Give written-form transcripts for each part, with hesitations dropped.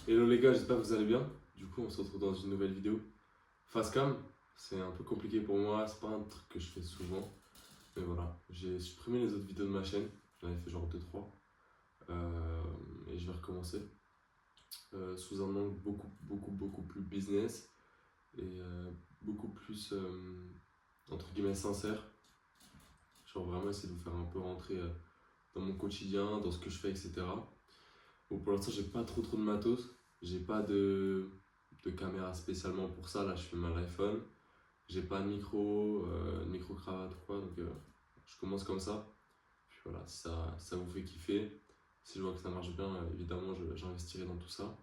Hello les gars, j'espère que vous allez bien. Du coup, on se retrouve dans une nouvelle vidéo. Facecam, c'est un peu compliqué pour moi, c'est pas un truc que je fais souvent. Mais voilà, j'ai supprimé les autres vidéos de ma chaîne. J'en ai fait genre 2-3. Et je vais recommencer. Sous un angle beaucoup plus business. Et beaucoup plus, entre guillemets, sincère. Genre vraiment essayer de vous faire un peu rentrer dans mon quotidien, dans ce que je fais, etc. Bon, pour l'instant, j'ai pas trop de matos. J'ai pas de caméra spécialement pour ça. Là, je filme à l'iPhone. J'ai pas de micro cravate ou quoi. Donc, je commence comme ça. Puis voilà, si ça vous fait kiffer, si je vois que ça marche bien, évidemment, j'investirai dans tout ça.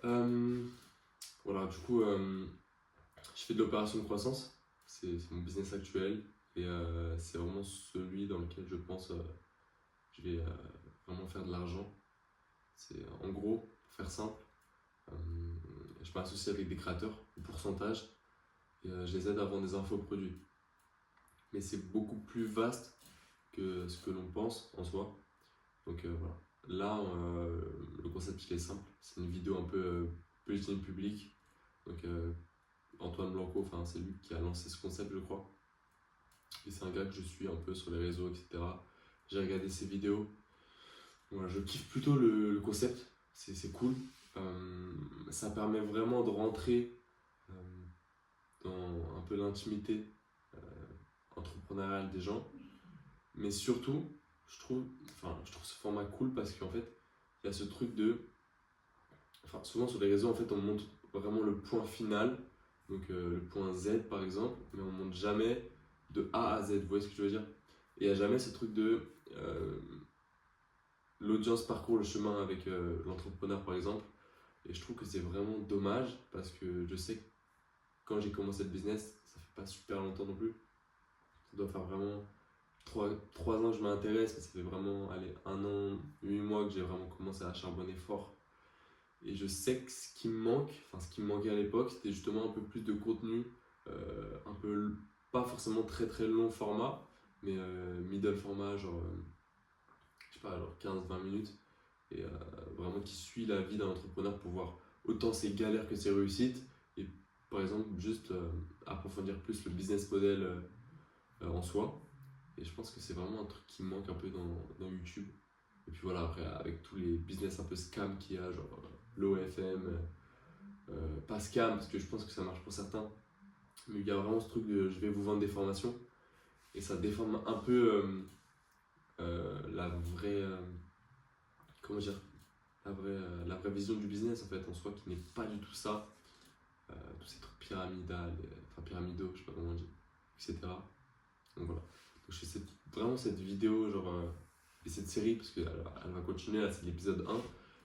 Euh, voilà, du coup, je fais de l'opération de croissance. C'est mon business actuel. Et c'est vraiment celui dans lequel je pense je vais vraiment faire de l'argent. C'est en gros, pour faire simple, euh, je m'associe avec des créateurs au pourcentage et je les aide à vendre des infoproduits. Mais c'est beaucoup plus vaste que ce que l'on pense en soi. Donc voilà. Là, le concept il est simple. C'est une vidéo un peu politique publique. Donc Antoine Blanco, enfin, c'est lui qui a lancé ce concept, je crois. Et c'est un gars que je suis un peu sur les réseaux, etc. J'ai regardé ses vidéos. Voilà, je kiffe plutôt le concept. C'est cool. Ça permet vraiment de rentrer euh, dans un peu l'intimité entrepreneuriale des gens. Mais surtout, je trouve ce format cool parce qu'en fait, il y a ce truc de. Enfin, souvent sur les réseaux, en fait, on montre vraiment le point final, donc le point Z par exemple, mais on montre jamais de A à Z. Vous voyez ce que je veux dire? Et il n'y a jamais ce truc de. L'audience parcourt le chemin avec l'entrepreneur par exemple. Et je trouve que c'est vraiment dommage parce que je sais que quand j'ai commencé le business, ça fait pas super longtemps non plus. Ça doit faire vraiment 3 ans que je m'intéresse, mais ça fait vraiment allez, 1 an, 8 mois que j'ai vraiment commencé à charbonner fort. Et je sais que ce qui me manque, enfin ce qui me manquait à l'époque, c'était justement un peu plus de contenu, un peu pas forcément très long format, mais middle format, genre, je sais pas, genre 15-20 minutes, et vraiment qui suit la vie d'un entrepreneur pour voir autant ses galères que ses réussites, et par exemple juste approfondir plus le business model en soi. Et je pense que c'est vraiment un truc qui me manque un peu dans YouTube. Et puis voilà, après, avec tous les business un peu scam qu'il y a, genre l'OFM, pas scam, parce que je pense que ça marche pour certains, mais il y a vraiment ce truc de je vais vous vendre des formations, et ça déforme un peu la vraie, comment dire, la vraie vision du business en fait, en soi, qui n'est pas du tout ça, tous ces trucs enfin pyramidaux, je sais pas comment on dit, etc. Donc voilà. Donc je fais vraiment cette vidéo, genre, et cette série, parce qu'elle elle va continuer, là c'est l'épisode 1.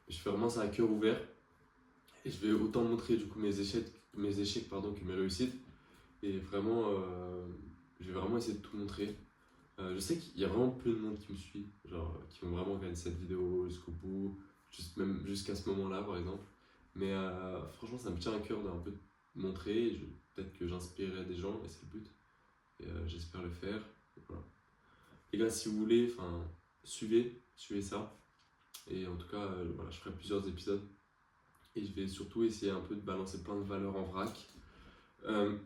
Je fais vraiment ça à cœur ouvert. Et je vais autant montrer du coup mes échecs pardon, que mes réussites. Et vraiment, je vais vraiment essayer de tout montrer. Je sais qu'il y a vraiment peu de monde qui me suit, genre, qui vont vraiment regarder cette vidéo jusqu'au bout, même jusqu'à ce moment-là par exemple. Mais franchement, ça me tient à cœur d'un peu montrer. Peut-être que j'inspirerai des gens, et c'est le but. Et j'espère le faire. Et voilà. Les gars, si vous voulez, suivez ça. Et en tout cas, voilà, je ferai plusieurs épisodes. Et je vais surtout essayer un peu de balancer plein de valeurs en vrac. Euh,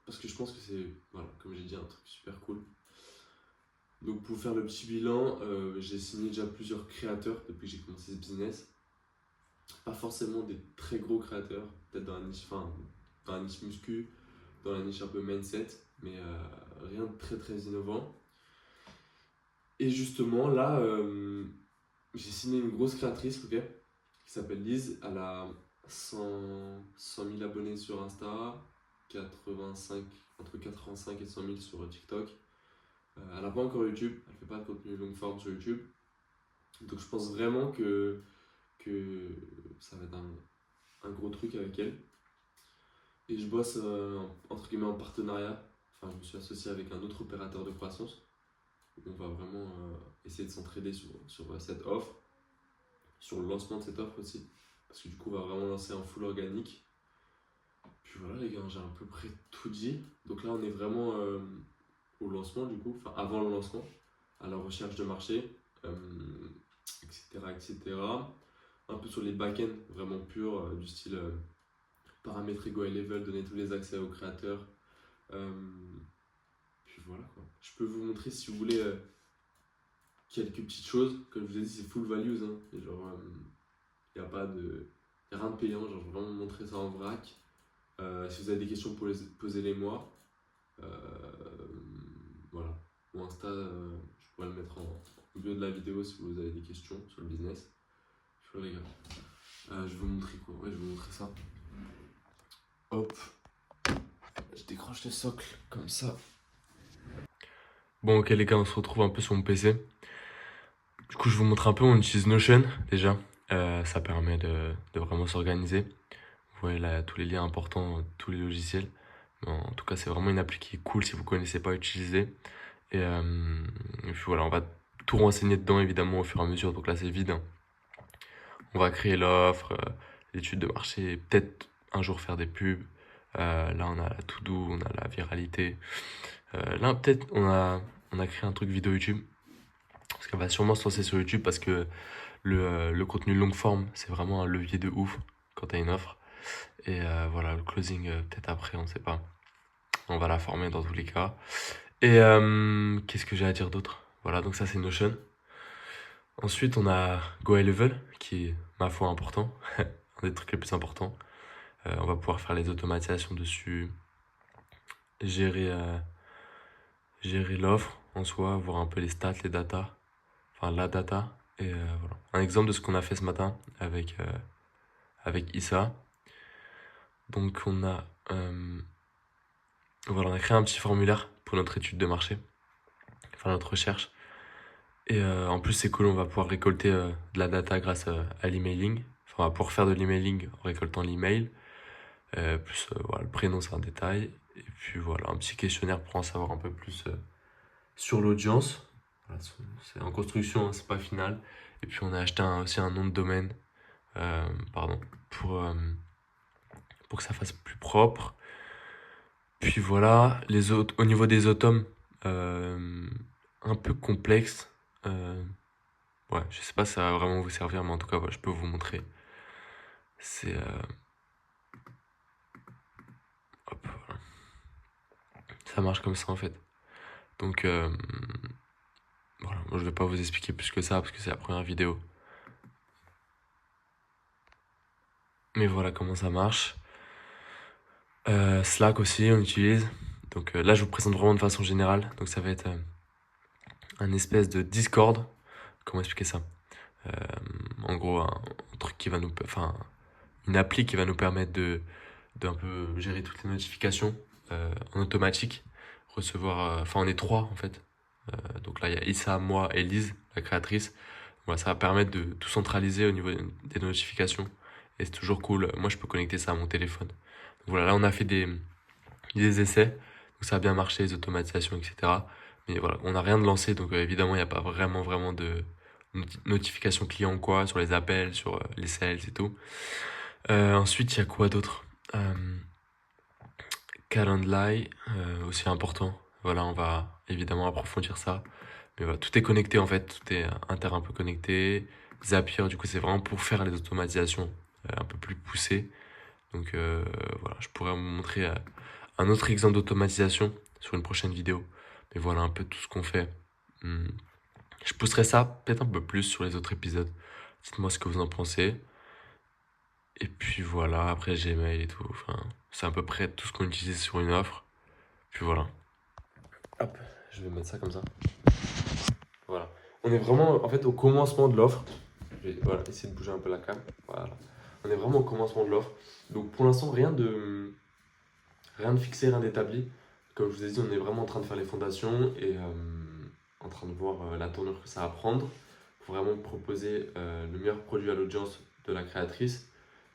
parce que je pense que c'est, voilà, comme j'ai dit, un truc super cool. Donc pour faire le petit bilan, j'ai signé déjà plusieurs créateurs depuis que j'ai commencé ce business. Pas forcément des très gros créateurs, peut-être dans la niche, enfin, dans la niche muscu, dans la niche un peu mindset, mais rien de très innovant. Et justement, là, j'ai signé une grosse créatrice, ok, qui s'appelle Lise. Elle a 100 000 abonnés sur Insta, 85, entre 85 et 100 000 sur TikTok. Elle n'a pas encore YouTube, elle fait pas de contenu long forme sur YouTube. Donc je pense vraiment que ça va être un gros truc avec elle. Et je bosse entre guillemets en partenariat. Enfin, je me suis associé avec un autre opérateur de croissance. On va vraiment essayer de s'entraider sur cette offre, sur le lancement de cette offre aussi. Parce que du coup, on va vraiment lancer en full organique. Puis voilà, les gars, j'ai à peu près tout dit. Donc là, on est vraiment au lancement, du coup, enfin avant le lancement, à la recherche de marché, etc. etc. un peu sur les back-ends vraiment purs, du style paramétrer Go High Level, donner tous les accès aux créateurs. Euh, Puis voilà quoi. Je peux vous montrer si vous voulez quelques petites choses. Comme je vous ai dit, c'est full values. Hein. Et genre, il n'y a pas de. Y a rien de payant. Genre, je vais vraiment vous montrer ça en vrac. Si vous avez des questions, posez-les moi. Voilà. Mon Insta, je pourrais le mettre au milieu de la vidéo si vous avez des questions sur le business. Je vois les gars. Je vais vous montrer quoi. Ouais, je vais vous montrer ça. Hop. Je décroche le socle comme ça. Bon, ok les gars, on se retrouve un peu sur mon PC. Du coup, je vous montre un peu, on utilise Notion déjà. Ça permet de vraiment s'organiser. Vous voyez là tous les liens importants, tous les logiciels. Bon, en tout cas, c'est vraiment une appli qui est cool si vous ne connaissez pas utiliser. Et puis voilà, on va tout renseigner dedans évidemment au fur et à mesure. Donc là, c'est vide. Hein. On va créer l'offre, l'étude de marché, peut-être un jour faire des pubs. Là, on a la to-do, on a la viralité. Là, peut-être on a créé un truc vidéo YouTube. Parce qu'on va sûrement se lancer sur YouTube parce que le contenu longue forme, c'est vraiment un levier de ouf quand tu as une offre. Et voilà, le closing, peut-être après, on ne sait pas. On va la former dans tous les cas. Et qu'est-ce que j'ai à dire d'autre? Voilà, donc ça c'est Notion. Ensuite, on a Go High Level, qui est, ma foi, important. Un des trucs les plus importants. On va pouvoir faire les automatisations dessus, gérer, gérer l'offre en soi, voir un peu les stats, les datas, enfin la data. Et voilà. Un exemple de ce qu'on a fait ce matin avec Issa. Donc voilà, on a créé un petit formulaire pour notre étude de marché, enfin notre recherche. Et en plus, c'est cool, on va pouvoir récolter de la data grâce à l'emailing. Enfin, on va pouvoir faire de l'emailing en récoltant l'email. Plus voilà, le prénom, c'est un détail. Et puis voilà, un petit questionnaire pour en savoir un peu plus sur l'audience. Voilà, c'est en construction, hein, c'est pas final. Et puis on a acheté aussi un nom de domaine, pardon, pour que ça fasse plus propre. Puis voilà, au niveau des automnes, un peu complexe. Ouais, je sais pas si ça va vraiment vous servir, mais en tout cas, voilà, je peux vous montrer. C'est. Hop, voilà. Ça marche comme ça en fait. Donc, voilà, moi je vais pas vous expliquer plus que ça parce que c'est la première vidéo. Mais voilà comment ça marche. Slack aussi, on utilise. Donc là, je vous présente vraiment de façon générale. Donc ça va être un espèce de Discord. Comment expliquer ça? En gros, un truc qui va nous. Enfin, une appli qui va nous permettre d'un peu gérer toutes les notifications en automatique. Recevoir. Enfin, on est trois en fait. Donc là, il y a Issa, moi et Lise, la créatrice. Voilà, ça va permettre de tout centraliser au niveau des notifications. Et c'est toujours cool. Moi, je peux connecter ça à mon téléphone. Donc voilà, là, on a fait des essais. Donc ça a bien marché, les automatisations, etc. Mais voilà, on n'a rien de lancé. Donc évidemment, il n'y a pas vraiment de notification client ou quoi sur les appels, sur les sales et tout. Ensuite, il y a quoi d'autre? Calendly, aussi important. Voilà, on va évidemment approfondir ça. Mais voilà, tout est connecté en fait, tout est un peu connecté. Zapier, du coup, c'est vraiment pour faire les automatisations un peu plus poussées. Donc voilà, je pourrais vous montrer un autre exemple d'automatisation sur une prochaine vidéo. Mais voilà un peu tout ce qu'on fait. Je pousserai ça peut-être un peu plus sur les autres épisodes. Dites-moi ce que vous en pensez. Et puis voilà, après Gmail et tout. Enfin, c'est à peu près tout ce qu'on utilise sur une offre. Puis voilà. Hop, je vais mettre ça comme ça. Voilà. On est vraiment en fait au commencement de l'offre. Je vais voilà, essayer de bouger un peu la cam. Voilà. On est vraiment au commencement de l'offre. Donc pour l'instant, rien de fixé, rien d'établi. Comme je vous ai dit, on est vraiment en train de faire les fondations et en train de voir la tournure que ça va prendre pour vraiment proposer le meilleur produit à l'audience de la créatrice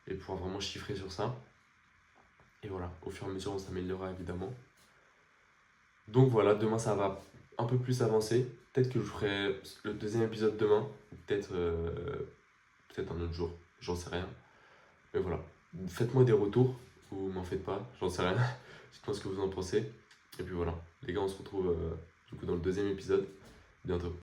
et pouvoir vraiment chiffrer sur ça. Et voilà, au fur et à mesure, on s'améliorera évidemment. Donc voilà, demain ça va un peu plus avancer. Peut-être que je ferai le deuxième épisode demain, peut-être peut-être un autre jour, j'en sais rien. Mais voilà, faites-moi des retours ou m'en faites pas, j'en sais rien. Dites-moi ce que vous en pensez. Et puis voilà, les gars, on se retrouve du coup dans le deuxième épisode bientôt.